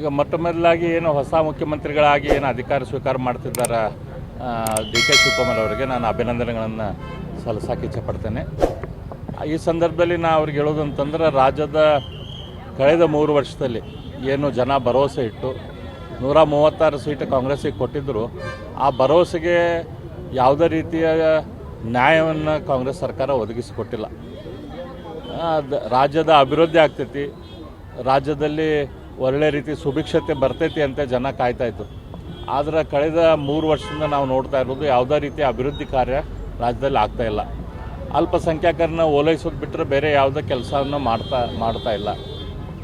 ಈಗ ಮೊಟ್ಟ ಮೊದಲಾಗಿ ಏನು ಹೊಸ ಮುಖ್ಯಮಂತ್ರಿಗಳಾಗಿ ಏನು ಅಧಿಕಾರ ಸ್ವೀಕಾರ ಮಾಡ್ತಿದ್ದಾರೆ ಡಿ ಕೆ ಶಿವಕುಮಾರ್ ಅವರಿಗೆ ನಾನು ಅಭಿನಂದನೆಗಳನ್ನು ಸಲ್ಲಿಸೋಕೆ ಇಚ್ಛೆಪಡ್ತೇನೆ. ಈ ಸಂದರ್ಭದಲ್ಲಿ ನಾನು ಅವ್ರಿಗೆ ಹೇಳೋದಂತಂದ್ರೆ ರಾಜ್ಯದ ಕಳೆದ 3 ವರ್ಷದಲ್ಲಿ ಏನು ಜನ ಭರವಸೆ ಇಟ್ಟು 136 ಸೀಟ್ ಕಾಂಗ್ರೆಸ್ಸಿಗೆ ಕೊಟ್ಟಿದ್ದರು, ಆ ಭರವಸೆಗೆ ಯಾವುದೇ ರೀತಿಯ ನ್ಯಾಯವನ್ನು ಕಾಂಗ್ರೆಸ್ ಸರ್ಕಾರ ಒದಗಿಸಿಕೊಟ್ಟಿಲ್ಲ. ರಾಜ್ಯದ ಅಭಿವೃದ್ಧಿ ಆಗ್ತೈತಿ, ರಾಜ್ಯದಲ್ಲಿ ಒಳ್ಳೆ ರೀತಿ ಸುಭಿಕ್ಷತೆ ಬರ್ತೈತಿ ಅಂತ ಜನ ಕಾಯ್ತಾಯಿದ್ರು. ಆದರೆ ಕಳೆದ 3 ವರ್ಷದಿಂದ ನಾವು ನೋಡ್ತಾ ಇರೋದು ಯಾವುದೇ ರೀತಿಯ ಅಭಿವೃದ್ಧಿ ಕಾರ್ಯ ರಾಜ್ಯದಲ್ಲಿ ಆಗ್ತಾಯಿಲ್ಲ. ಅಲ್ಪಸಂಖ್ಯಾತರನ್ನ ಓಲೈಸೋದು ಬಿಟ್ಟರೆ ಬೇರೆ ಯಾವುದೇ ಕೆಲಸವನ್ನು ಮಾಡ್ತಾ ಇಲ್ಲ.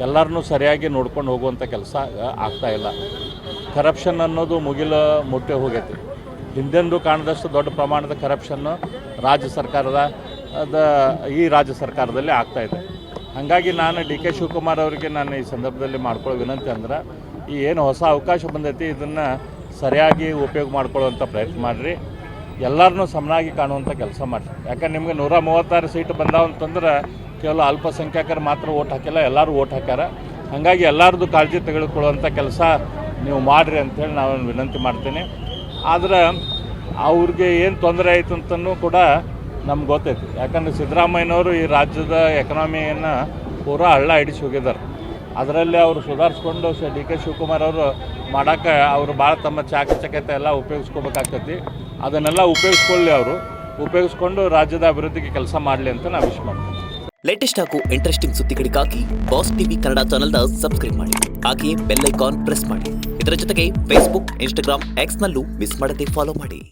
ಎಲ್ಲರನ್ನೂ ಸರಿಯಾಗಿ ನೋಡ್ಕೊಂಡು ಹೋಗುವಂಥ ಕೆಲಸ ಆಗ್ತಾಯಿಲ್ಲ. ಕರಪ್ಷನ್ ಅನ್ನೋದು ಮುಟ್ಟೆ ಹೋಗೈತಿ. ಹಿಂದೆಂದೂ ಕಾಣದಷ್ಟು ದೊಡ್ಡ ಪ್ರಮಾಣದ ಕರಪ್ಷನ್ನು ಈ ರಾಜ್ಯ ಸರ್ಕಾರದಲ್ಲಿ ಆಗ್ತಾಯಿದೆ. ಹಾಗಾಗಿ ನಾನು ಡಿ ಕೆ ಶಿವಕುಮಾರ್ ಅವರಿಗೆ ನಾನು ಈ ಸಂದರ್ಭದಲ್ಲಿ ಮಾಡ್ಕೊಳ್ಳೋ ವಿನಂತಿ ಅಂದ್ರೆ, ಈ ಏನು ಹೊಸ ಅವಕಾಶ ಬಂದೈತಿ ಇದನ್ನು ಸರಿಯಾಗಿ ಉಪಯೋಗ ಮಾಡ್ಕೊಳ್ಳುವಂಥ ಪ್ರಯತ್ನ ಮಾಡಿರಿ. ಎಲ್ಲರನ್ನೂ ಸಮನಾಗಿ ಕಾಣುವಂಥ ಕೆಲಸ ಮಾಡಿರಿ. ಯಾಕಂದ್ರೆ ನಿಮಗೆ 136 ಸೀಟ್ ಬಂದಾವ ಅಂತಂದ್ರೆ ಕೇವಲ ಅಲ್ಪಸಂಖ್ಯಾತರು ಮಾತ್ರ ಓಟ್ ಹಾಕಿಲ್ಲ, ಎಲ್ಲರೂ ಓಟ್ ಹಾಕ್ಯಾರ. ಹಾಗಾಗಿ ಎಲ್ಲರದ್ದು ಕಾಳಜಿ ತೆಗೆದುಕೊಳ್ಳುವಂಥ ಕೆಲಸ ನೀವು ಮಾಡಿರಿ ಅಂಥೇಳಿ ನಾನು ವಿನಂತಿ ಮಾಡ್ತೀನಿ. ಆದರೆ ಅವ್ರಿಗೆ ಏನು ತೊಂದರೆ ಆಯಿತು ಅಂತಲೂ ಕೂಡ ನಮ್ಗೆ ಗೊತ್ತೈತಿ. ಯಾಕಂದರೆ ಸಿದ್ದರಾಮಯ್ಯನವರು ಈ ರಾಜ್ಯದ ಎಕನಾಮಿಯನ್ನು ಪೂರಾ ಹಳ್ಳ ಹಿಡಿಸಿ ಹೋಗಿದ್ದಾರೆ. ಅದರಲ್ಲಿ ಅವರು ಸುಧಾರಿಸ್ಕೊಂಡು ಡಿ ಕೆ ಶಿವಕುಮಾರ್ ಅವರು ಮಾಡೋಕ್ಕೆ ಅವರು ಭಾಳ ತಮ್ಮ ಚಾಕಚಕ್ಯತೆ ಎಲ್ಲ ಉಪಯೋಗಿಸ್ಕೋಬೇಕಾಗ್ತೈತಿ. ಅದನ್ನೆಲ್ಲ ಉಪಯೋಗಿಸ್ಕೊಂಡು ರಾಜ್ಯದ ಅಭಿವೃದ್ಧಿಗೆ ಕೆಲಸ ಮಾಡಲಿ ಅಂತ ನಾವು ವಿಶ್ ಮಾಡ್ತೀವಿ. ಲೇಟೆಸ್ಟ್ ಹಾಗೂ ಇಂಟ್ರೆಸ್ಟಿಂಗ್ ಸುದ್ದಿಗಳಿಗಾಗಿ ಬಾಸ್ ಟಿವಿ ಕನ್ನಡ ಚಾನೆಲ್ನ ಸಬ್ಸ್ಕ್ರೈಬ್ ಮಾಡಿ. ಹಾಗೆಯೇ ಬೆಲ್ ಐಕಾನ್ ಪ್ರೆಸ್ ಮಾಡಿ. ಇದರ ಜೊತೆಗೆ ಫೇಸ್ಬುಕ್, ಇನ್ಸ್ಟಾಗ್ರಾಮ್, ಎಕ್ಸ್ನಲ್ಲೂ ಮಿಸ್ ಮಾಡದೆ ಫಾಲೋ ಮಾಡಿ.